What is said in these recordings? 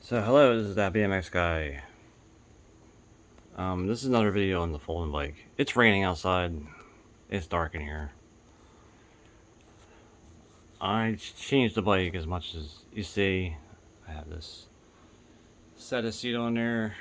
So hello, this is that BMX guy. This is another video on the folding bike. It's raining outside. It's dark in here. I changed the bike as much as you see. I have this set of seat on there.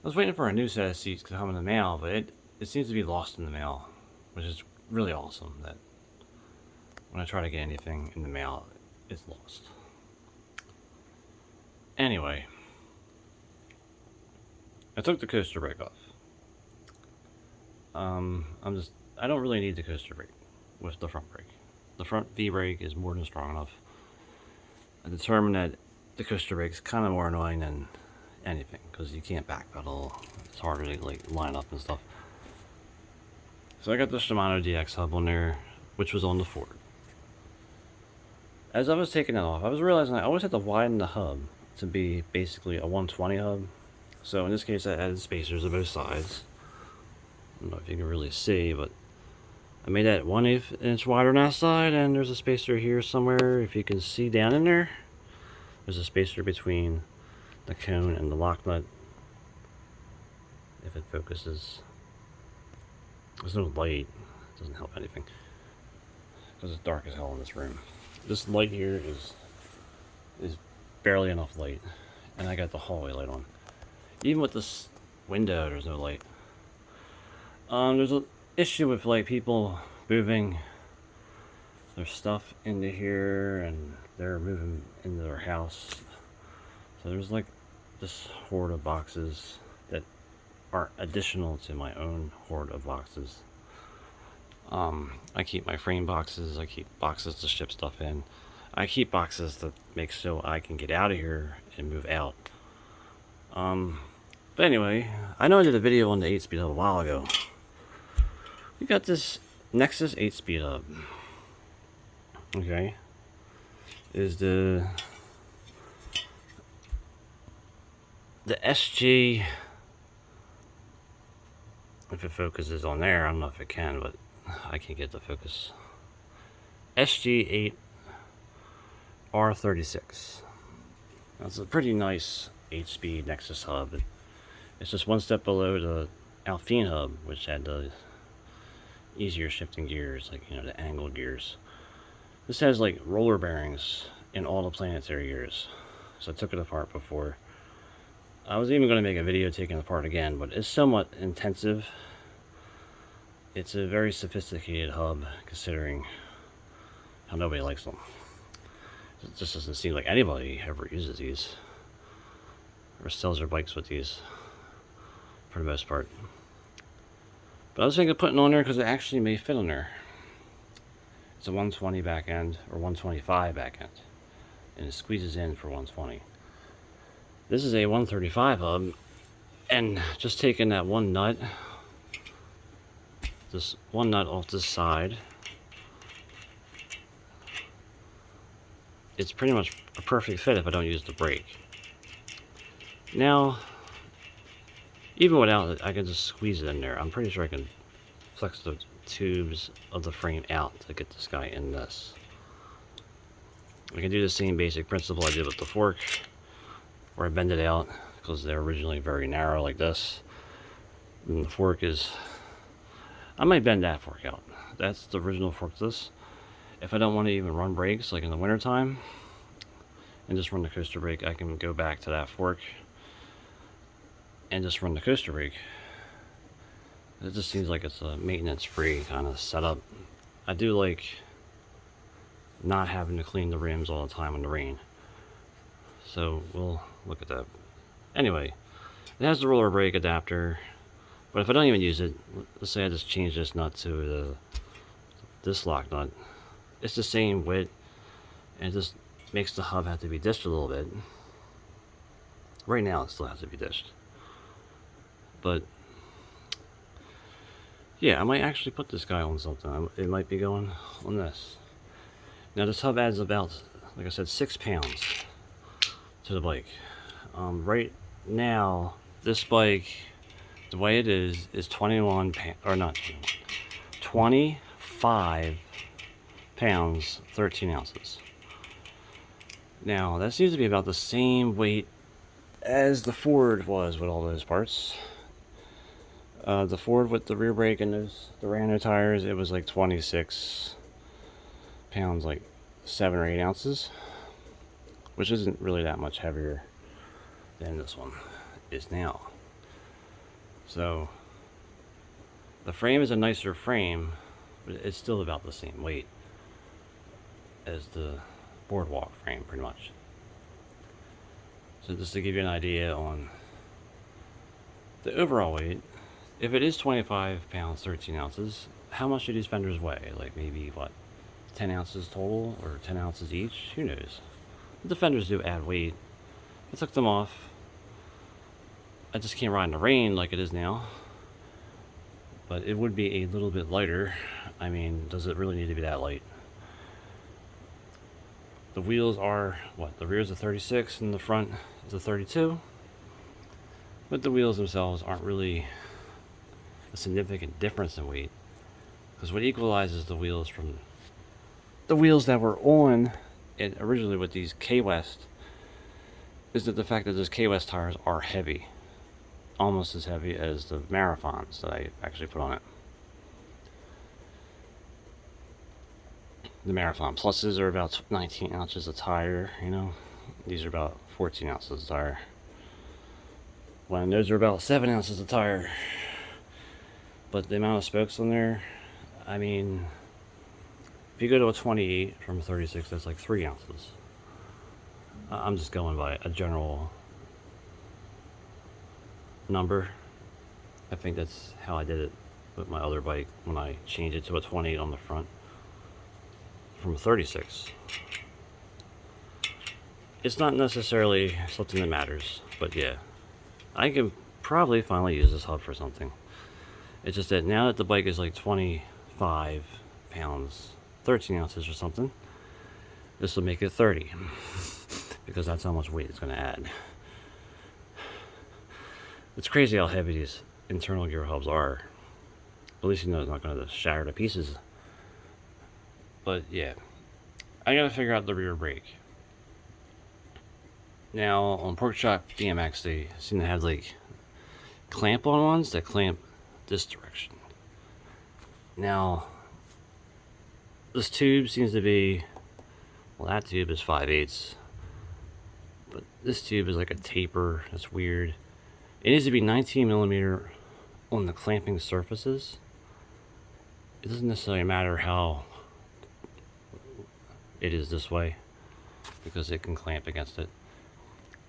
I was waiting for a new set of seats to come in the mail, but it seems to be lost in the mail, which is really awesome. That when I try to get anything in the mail, it's lost. Anyway. I took the coaster brake off. I don't really need the coaster brake with the front brake. The front V brake is more than strong enough. I determined that the coaster brake is kind of more annoying than anything because you can't backpedal. It's harder to like line up and stuff. So I got the Shimano DX hub on there, which was on the Ford. As I was taking it off, I was realizing I always had to widen the hub to be basically a 120 hub. So in this case, I added spacers on both sides. I don't know if you can really see, but I made that 1/8 inch wider on that side, and there's a spacer here somewhere. If you can see down in there, there's a spacer between the cone and the lock nut. If it focuses. There's no light. It doesn't help anything. Because it's dark as hell in this room. This light here is barely enough light. And I got the hallway light on. Even with this window, there's no light. There's an issue with like people moving their stuff into here, and they're moving into their house. So there's like this horde of boxes that are additional to my own horde of boxes. I keep my frame boxes. I keep boxes to ship stuff in. I keep boxes that make so I can get out of here and move out. But anyway, I know I did a video on the 8-speed hub a while ago. We got this Nexus 8-speed hub. Okay. Is the SG, if it focuses on there, I don't know if it can, but I can't get the focus. SG8 R36. That's a pretty nice 8-speed Nexus hub. It's just one step below the Alpine hub, which had the easier shifting gears, like, you know, the angled gears. This has like roller bearings in all the planetary gears. So I took it apart before. I was even going to make a video taking it apart again, but it's somewhat intensive. It's a very sophisticated hub, considering how nobody likes them. It just doesn't seem like anybody ever uses these or sells their bikes with these, for the most part. But I was thinking of putting it on there because it actually may fit on there. It's a 120 back end, or 125 back end, and it squeezes in for 120. This is a 135 hub, and just taking that one nut, this one nut off this side, it's pretty much a perfect fit if I don't use the brake. Now, even without it, I can just squeeze it in there. I'm pretty sure I can flex the tubes of the frame out to get this guy in this. I can do the same basic principle I did with the fork, where I bend it out because they're originally very narrow like this. And the fork is, I might bend that fork out. That's the original fork to this. If I don't want to even run brakes, like in the wintertime, and just run the coaster brake, I can go back to that fork and just run the coaster brake. It just seems like it's a maintenance-free kind of setup. I do like not having to clean the rims all the time in the rain. So we'll look at that. Anyway, it has the roller brake adapter, but if I don't even use it, let's say I just change this nut to this lock nut, it's the same width, and it just makes the hub have to be dished a little bit. Right now it still has to be dished. But yeah, I might actually put this guy on something. It might be going on this. Now this hub adds about, like I said, 6 pounds to the bike. Right now, this bike, the way it is 21 pounds, or not 25 pounds, 13 ounces. Now, that seems to be about the same weight as the Ford was with all those parts. The Ford with the rear brake and the Rhino tires, it was like 26 pounds, like 7 or 8 ounces, which isn't really that much heavier than this one is now. So the frame is a nicer frame, but it's still about the same weight as the Boardwalk frame, pretty much. So just to give you an idea on the overall weight, if it is 25 pounds 13 ounces, how much do these fenders weigh? Like maybe what, 10 ounces total, or 10 ounces each? Who knows? The fenders do add weight. I took them off. I just can't ride in the rain like it is now, but it would be a little bit lighter. I mean, does it really need to be that light? The wheels are, what, the rear is a 36 and the front is a 32, but the wheels themselves aren't really a significant difference in weight, because what equalizes the wheels from the wheels that were on it originally with these K-West is that the fact that those K-West tires are heavy, almost as heavy as the Marathons that I actually put on it. The Marathon Pluses are about 19 ounces a tire, you know. These are about 14 ounces a tire. When those are about 7 ounces a tire. But the amount of spokes on there, I mean, if you go to a 28 from a 36, that's like 3 ounces. I'm just going by a general number. I think that's how I did it with my other bike when I changed it to a 28 on the front from a 36. It's not necessarily something that matters, but yeah, I can probably finally use this hub for something. It's just that now that the bike is like 25 pounds 13 ounces or something, this will make it 30 because that's how much weight it's going to add. It's crazy how heavy these internal gear hubs are. At least you know it's not going to shatter to pieces. But yeah, I gotta figure out the rear brake. Now on Pork Chop DMX, they seem to have like clamp on ones that clamp this direction. Now this tube seems to be, well, that tube is 5/8, but this tube is like a taper. That's weird. It needs to be 19 millimeter on the clamping surfaces. It doesn't necessarily matter how it is this way, because it can clamp against it.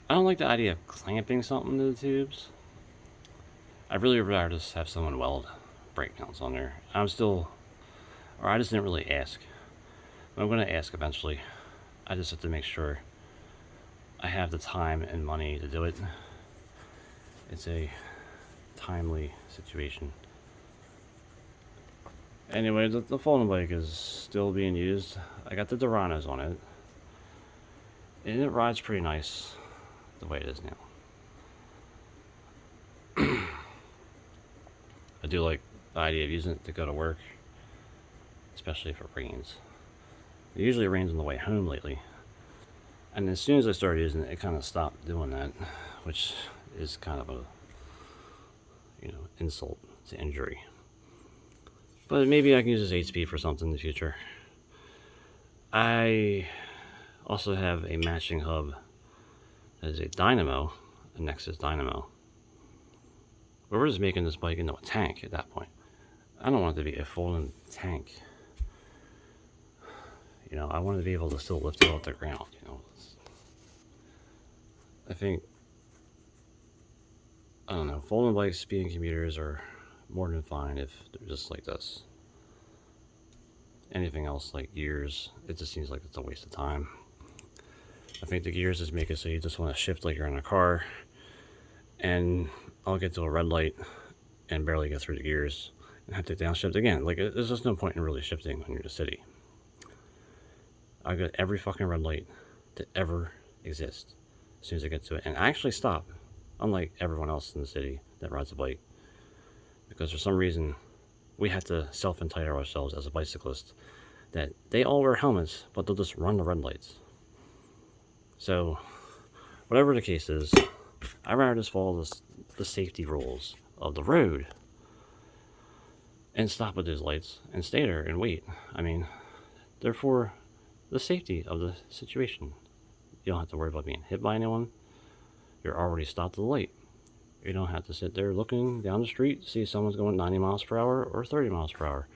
I don't like the idea of clamping something to the tubes. I'd really rather just have someone weld brake mounts on there. I just didn't really ask. But I'm going to ask eventually. I just have to make sure I have the time and money to do it. It's a timely situation. Anyway, the folding bike is still being used. I got the Duranos on it, and it rides pretty nice the way it is now. I do like the idea of using it to go to work, especially if it rains. It usually rains on the way home lately, and as soon as I started using it, it kind of stopped doing that, which is kind of a, insult to injury. But maybe I can use this 8-speed for something in the future. I also have a matching hub that is a dynamo, a Nexus dynamo. But we're just making this bike into a tank at that point. I don't want it to be a folding tank. I want to be able to still lift it off the ground. I think, I don't know, folding bikes, speeding commuters are more than fine if they're just like this. Anything else like gears, it just seems like it's a waste of time. I think the gears just make it so you just want to shift like you're in a car, and I'll get to a red light and barely get through the gears and have to downshift again. Like, there's just no point in really shifting when you're in the city. I got every fucking red light to ever exist as soon as I get to it, and I actually stop, unlike everyone else in the city that rides a bike, because for some reason we have to self-entitle ourselves as a bicyclist that they all wear helmets, but they'll just run the red lights. So, whatever the case is, I'd rather just follow the safety rules of the road and stop at those lights and stay there and wait. I mean, they're for the safety of the situation. You don't have to worry about being hit by anyone. You're already stopped at the light. You don't have to sit there looking down the street to see if someone's going 90 miles per hour or 30 miles per hour.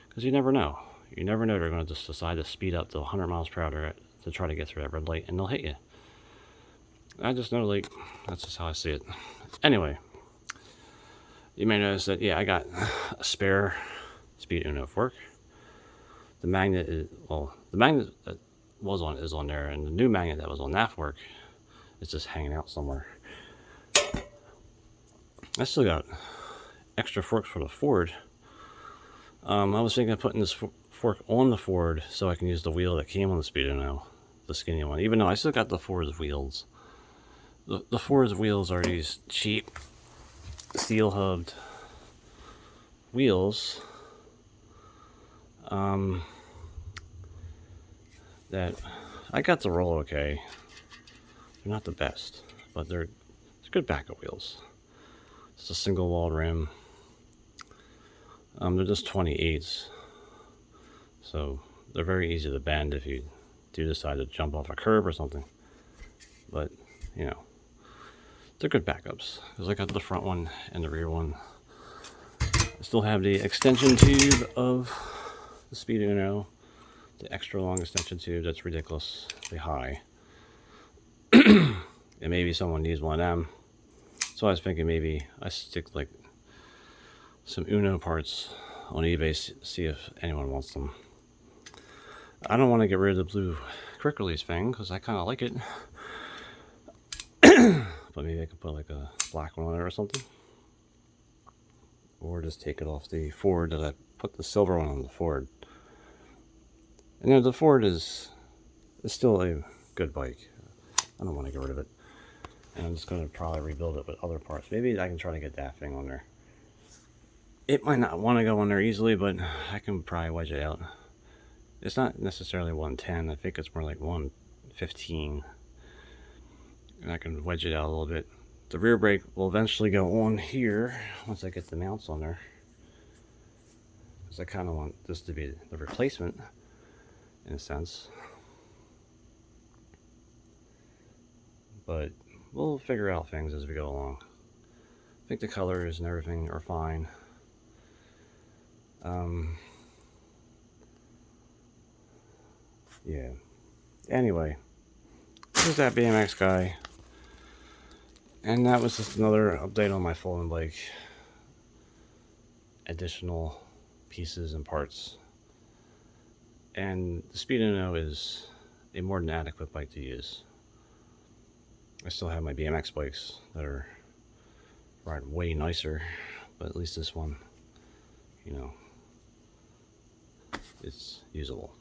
Because you never know. You never know they're going to just decide to speed up to 100 miles per hour to try to get through that red light, and they'll hit you. I just know, like, that's just how I see it. Anyway, you may notice that, yeah, I got a spare Speed UNO fork. The magnet is, well, the magnet that is on there, and the new magnet that was on that fork is just hanging out somewhere. I still got extra forks for the Ford. I was thinking of putting this fork on the Ford so I can use the wheel that came on the Speed UNO, the skinny one, even though I still got the Ford's wheels. The Ford's wheels are these cheap steel hubbed wheels that I got to roll okay. They're not the best, but they're good backup wheels. It's a single walled rim. They're just 28s, so they're very easy to bend if you do decide to jump off a curb or something. But you know, they're good backups because I got the front one and the rear one. I still have the extension tube of the Speed UNO, the extra long extension tube that's ridiculously high. And maybe someone needs one of them. So I was thinking maybe I stick like some UNO parts on eBay, see if anyone wants them. I don't want to get rid of the blue quick release thing because I kind of like it. But maybe I could put like a black one on it or something. Or just take it off the Ford that I put the silver one on the Ford. And you know, the Ford is still a good bike. I don't want to get rid of it. And I'm just going to probably rebuild it with other parts. Maybe I can try to get that thing on there. It might not want to go on there easily, but I can probably wedge it out. It's not necessarily 110. I think it's more like 115. And I can wedge it out a little bit. The rear brake will eventually go on here once I get the mounts on there. Because I kind of want this to be the replacement, in a sense. But we'll figure out things as we go along. I think the colors and everything are fine. Yeah. Anyway, this is that BMX guy. And that was just another update on my folding bike. Additional pieces and parts. And the Speed UNO is a more than adequate bike to use. I still have my BMX bikes that are ride way nicer, but at least this one, you know, it's usable.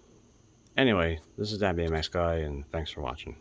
Anyway, this is that BMX guy, and thanks for watching.